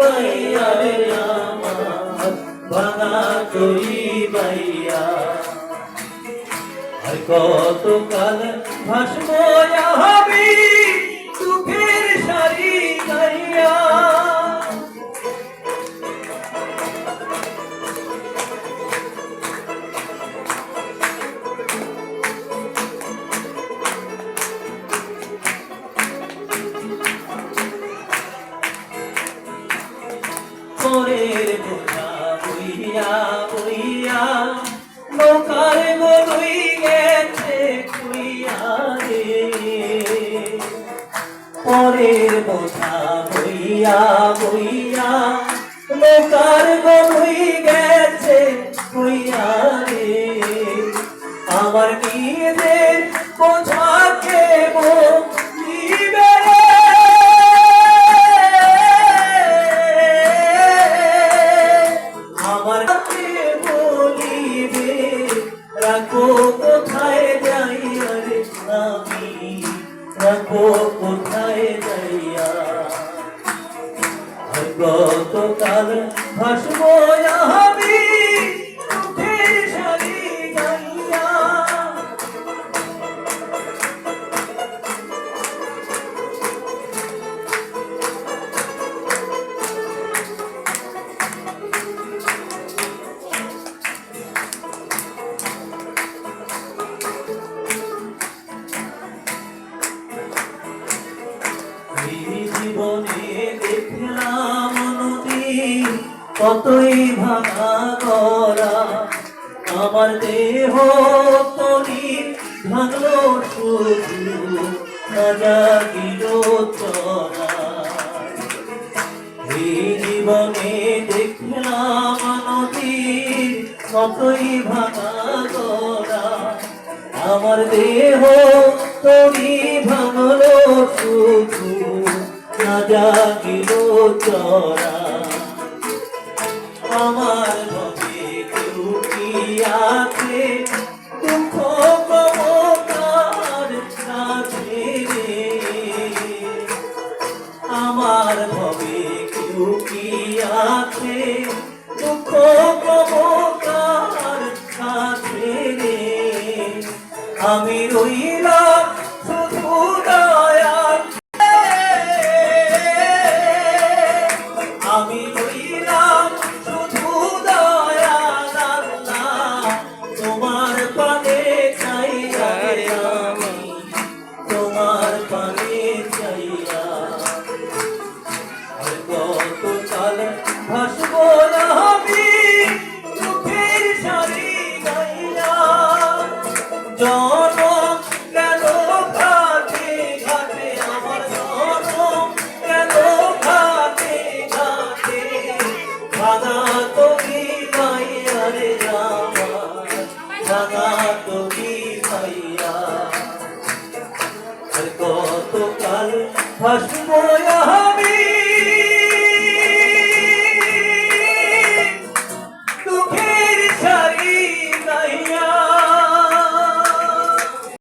বাইয়া রে আমার ভাঙা তরি বাইয়া। আর কতকাল ভাসবো আমি দুঃখের শাড়ি গাইয়া। পরের বোঝা বইয়া বইয়া নৌকার গলুই গেছে খুইয়া রে। পরের বোঝা বইয়া বইয়া নৌকার গলুই গেছে খুইয়া রে। আমার নিজের বোঝাকে বলিবে রাখো কোথায় যাইয়া রে আমি রাখো কোথায় যাইয়া। আর কতকাল ভাসবো আমি দুঃখের শাড়ি গাইয়া। জীবনে দেখলাম নদী কতই ভাঙা গড়া। আমার দেহ তরি ভাঙলো শুধু না জাগিল চরা। এই জীবনে দেখলাম নদী কতই ভাঙা গড়া। আমার দেহ তরি ভাঙলো শুধু না জাগিল চরা। আমার ভবে কেউ কি আছে দুঃখ কমকার কাছে রে। আমার ভবে কেউ কি আছে দুঃখ কমকার কাছে রে। আমি রইলাম শুধু দয়ার, আমি রইলাম শুধু দয়ার আল্লাহ তোমার পানে চাইয়া রে আমি তোমার পানে চাইয়া। আর কতকাল ভাসবো আমি দুঃখের শাড়ি গাইয়া। জনম কেন ঘাটে ঘাটে আমার জনম কেন ঘাটে ঘাটে ভাঙা তরি বাইয়া রে আমার ভাঙা তরি বাইয়া। আর কতকাল ভাসবো